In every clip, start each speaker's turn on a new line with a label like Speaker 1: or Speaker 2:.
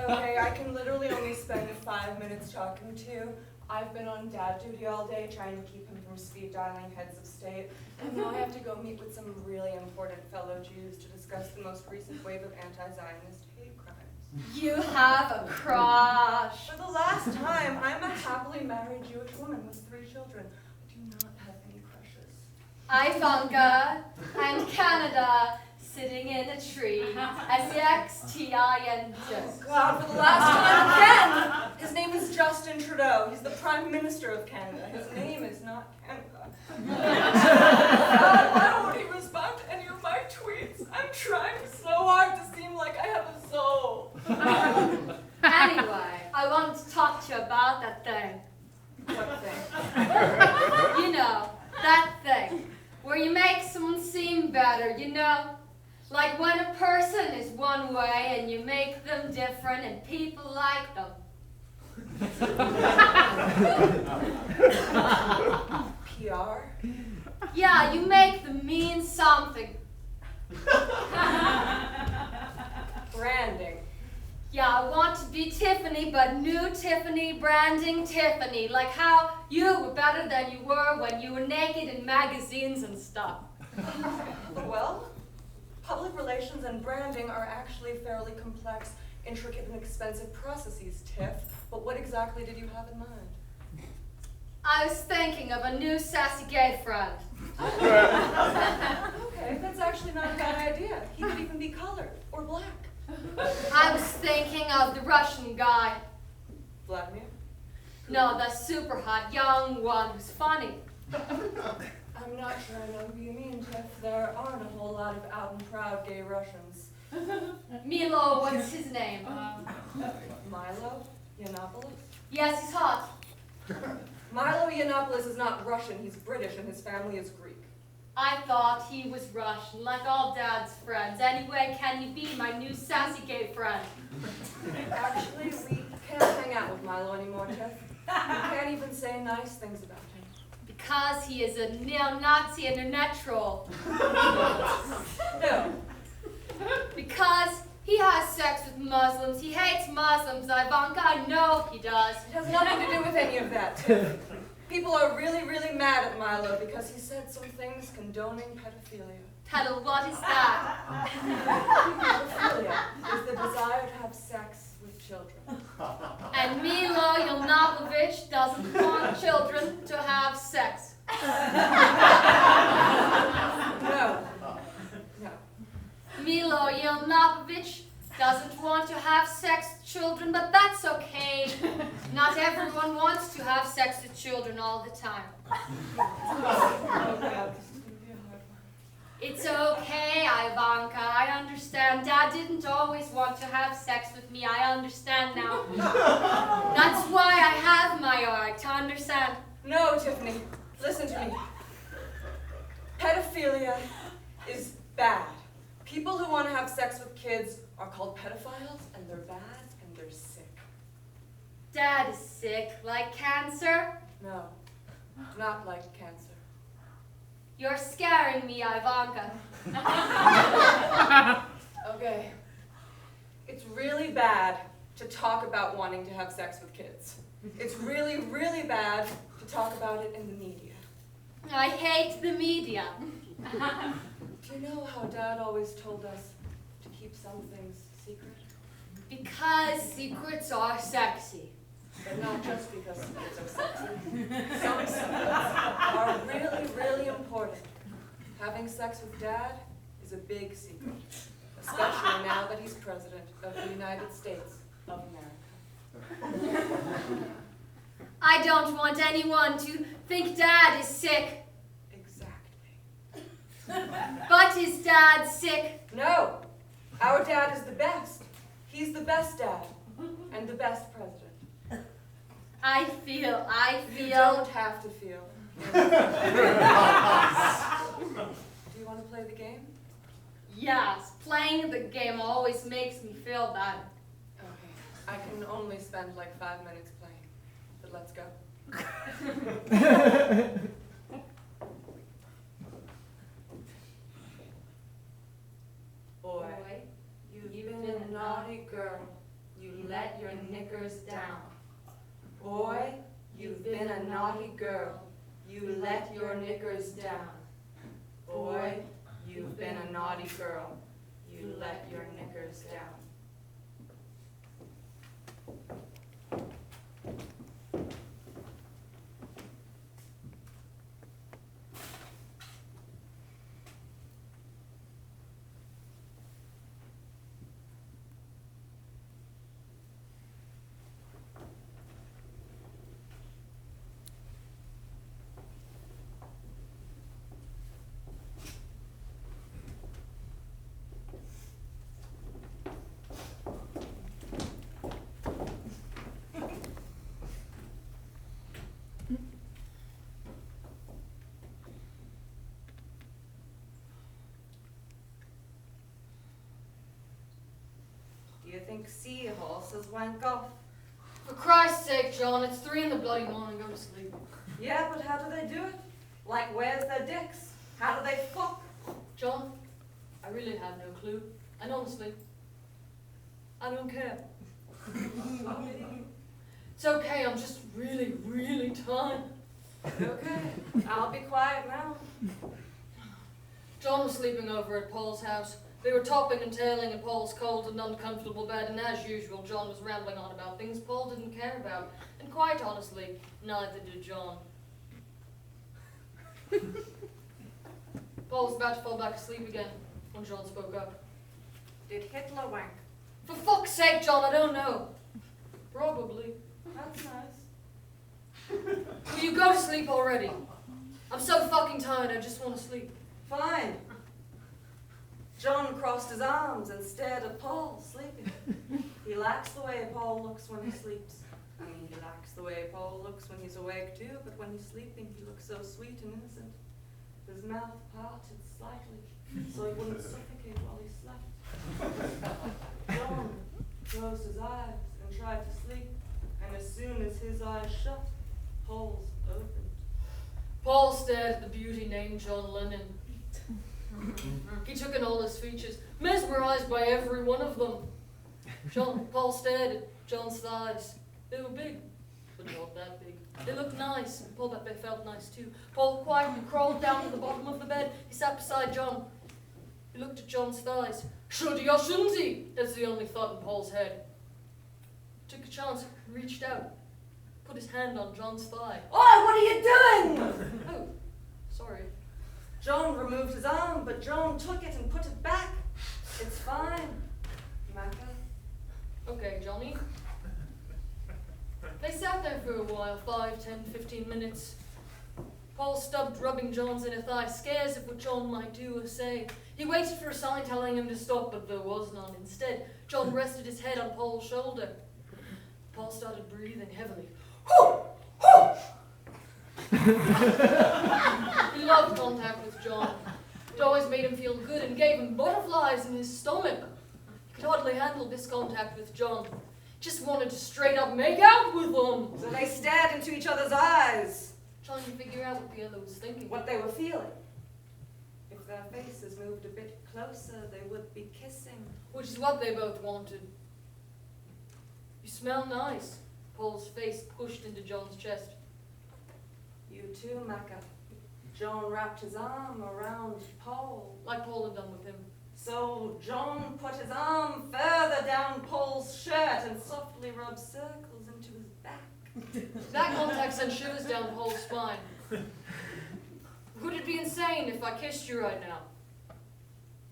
Speaker 1: Okay, I can literally only spend 5 minutes talking to you. I've been on dad duty all day trying to keep him from speed dialing heads of state, and now I have to go meet with some really important fellow Jews to discuss the most recent wave of anti-Zionist hate crimes.
Speaker 2: You have a crush.
Speaker 1: For the last time, I'm a happily married Jewish woman with 3 children. I do not have any crushes.
Speaker 2: Ivanka and Canada sitting in a tree. S-E-X-T-I-N.
Speaker 1: Oh God, for the last time again! His name is Justin Trudeau. He's the Prime Minister of Canada. His name is not Canada. God, why won't he respond to any of my tweets? I'm trying so hard to seem like I have a soul.
Speaker 2: Anyway, I want to talk to you about that thing.
Speaker 1: What thing?
Speaker 2: You know, that thing. Where you make someone seem better, you know? Like when a person is one way and you make them different and people like them.
Speaker 1: PR?
Speaker 2: Yeah, you make them mean something.
Speaker 1: Branding.
Speaker 2: Yeah, I want to be Tiffany, but new Tiffany, branding Tiffany. Like how you were better than you were when you were naked in magazines and stuff.
Speaker 1: Well, public relations and branding are actually fairly complex, intricate, and expensive processes, Tiff. But what exactly did you have in mind?
Speaker 2: I was thinking of a new sassy gay friend.
Speaker 1: Okay, that's actually not a bad idea. He could even be colored or black.
Speaker 2: I was thinking of the Russian guy.
Speaker 1: Vladimir?
Speaker 2: No, the super hot young one who's funny.
Speaker 1: I'm not sure I know who you mean, Tiff. There aren't a whole lot of out and proud gay Russians.
Speaker 2: Milo, what's his name?
Speaker 1: Milo Yiannopoulos?
Speaker 2: Yes, he's hot.
Speaker 1: Milo Yiannopoulos is not Russian, he's British, and his family is Greek.
Speaker 2: I thought he was Russian, like all Dad's friends. Anyway, can you be my new sassy gay friend?
Speaker 1: Actually, we can't hang out with Milo anymore, Tiff. We can't even say nice things about him.
Speaker 2: Because he is a neo-Nazi internet troll.
Speaker 1: No.
Speaker 2: Because he has sex with Muslims. He hates Muslims, Ivanka. I know he does.
Speaker 1: It has nothing to do with any of that, Tiff. People are really, really mad at Milo because he said some things condoning pedophilia.
Speaker 2: Pedal, what is that?
Speaker 1: Pedophilia is the desire to have sex with children.
Speaker 2: And Milo Yiannopoulos doesn't want children to have sex.
Speaker 1: No. No.
Speaker 2: Milo Yiannopoulos doesn't want to have sex with children, but that's okay. Not everyone wants to have sex with children all the time.
Speaker 1: Oh, God, this is going to be a hard one.
Speaker 2: It's okay, Ivanka. I understand. Dad didn't always want to have sex with me. I understand now. That's why I have my art, to understand.
Speaker 1: No, Tiffany. Listen to me. Pedophilia is bad. People who want to have sex with kids are called pedophiles, and they're bad, and they're sick.
Speaker 2: Dad is sick, like cancer.
Speaker 1: No, not like cancer.
Speaker 2: You're scaring me, Ivanka.
Speaker 1: Okay. It's really bad to talk about wanting to have sex with kids. It's really, really bad to talk about it in the media.
Speaker 2: I hate the media.
Speaker 1: Do you know how Dad always told us to keep some things secret?
Speaker 2: Because secrets are sexy.
Speaker 1: But not just because secrets are sexy. Some secrets are really, really important. Having sex with Dad is a big secret, especially now that he's President of the United States of America.
Speaker 2: I don't want anyone to think Dad is sick.
Speaker 1: Exactly.
Speaker 2: But is Dad sick?
Speaker 1: No, our Dad is the best. He's the best Dad and the best President.
Speaker 2: I feel.
Speaker 1: You don't have to feel. Do you want to play the game?
Speaker 2: Yes, playing the game always makes me feel better.
Speaker 1: Okay. I can only spend like 5 minutes playing, but let's go. Boy, you've been a naughty girl. you let your knickers down. Boy, you've been a naughty girl, you let your knickers down. Boy, you've been a naughty girl, you let your knickers down. Do you think seahorses wank off?
Speaker 2: For Christ's sake, John, it's 3 in the bloody morning. Go to sleep.
Speaker 1: Yeah, but how do they do it? Like, where's their dicks? How do they fuck?
Speaker 2: John, I really have no clue. And honestly, I don't care. It's okay, I'm just really, really tired.
Speaker 1: Okay, I'll be quiet now.
Speaker 2: John was sleeping over at Paul's house. They were topping and tailing in Paul's cold and uncomfortable bed, and as usual, John was rambling on about things Paul didn't care about. And quite honestly, neither did John. Paul was about to fall back asleep again when John spoke up.
Speaker 1: Did Hitler wank?
Speaker 2: For fuck's sake, John, I don't know. Probably.
Speaker 1: That's nice.
Speaker 2: Will you go to sleep already? I'm so fucking tired, I just want to sleep.
Speaker 1: Fine. John crossed his arms and stared at Paul, sleeping. He likes the way Paul looks when he sleeps. I mean, he likes the way Paul looks when he's awake too, but when he's sleeping, he looks so sweet and innocent. His mouth parted slightly, so he wouldn't suffocate while he slept. John closed his eyes and tried to sleep, and as soon as his eyes shut, Paul's opened.
Speaker 2: Paul stared at the beauty named John Lennon. He took in all his features, mesmerized by every one of them. Paul stared at John's thighs. They were big, but not that big. They looked nice, and Paul bet they felt nice too. Paul quietly crawled down to the bottom of the bed. He sat beside John. He looked at John's thighs. Should he or shouldn't he? That's the only thought in Paul's head. Took a chance, reached out, put his hand on John's thigh.
Speaker 1: Oi, what are you doing?
Speaker 2: Oh, sorry.
Speaker 1: John removed his arm, but John took it and put it back. It's fine, Macca.
Speaker 2: Okay, Johnny. They sat there for a while, 5, 10, 15 minutes. Paul stopped rubbing John's inner thigh, scares of what John might do or say. He waited for a sign telling him to stop, but there was none. Instead, John rested his head on Paul's shoulder. Paul started breathing heavily. He loved contact with John. It always made him feel good and gave him butterflies in his stomach. He could hardly handle this contact with John. Just wanted to straight up make out with him.
Speaker 1: So they stared into each other's eyes,
Speaker 2: Trying to figure out what the other was thinking.
Speaker 1: what they were feeling. If their faces moved a bit closer, they would be kissing.
Speaker 2: Which is what they both wanted. You smell nice. Paul's face pushed into John's chest.
Speaker 1: You too, Macca. John wrapped his arm around Paul.
Speaker 2: Like Paul had done with him.
Speaker 1: So John put his arm further down Paul's shirt and softly rubbed circles into his back.
Speaker 2: That contact sent shivers down Paul's spine. Would it be insane if I kissed you right now?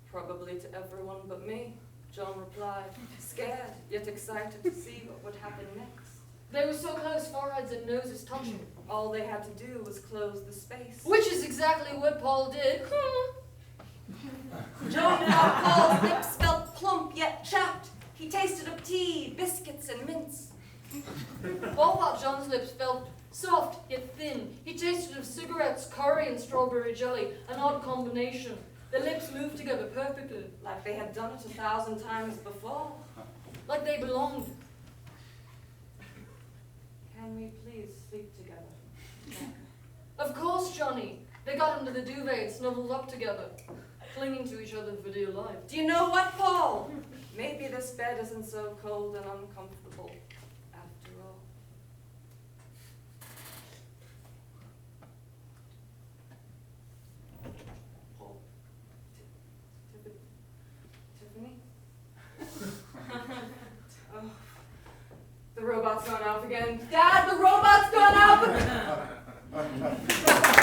Speaker 1: Probably to everyone but me, John replied, scared yet excited to see what would happen next.
Speaker 2: They were so close, foreheads and noses touching.
Speaker 1: All they had to do was close the space.
Speaker 2: Which is exactly what Paul did.
Speaker 1: John thought Paul's lips felt plump yet chapped. He tasted of tea, biscuits, and mints.
Speaker 2: Paul thought John's lips felt soft yet thin. He tasted of cigarettes, curry, and strawberry jelly, an odd combination. Their lips moved together perfectly.
Speaker 1: Like they had done it 1,000 times before.
Speaker 2: Like they belonged.
Speaker 1: Can we please sleep together?
Speaker 2: Of course, Johnny. They got under the duvet and snuggled up together, clinging to each other for dear life.
Speaker 1: Do you know what, Paul? maybe this bed isn't so cold and uncomfortable after all. Paul. Tiffany? Oh, the robot's gone off again. Dad, the robot's gone off!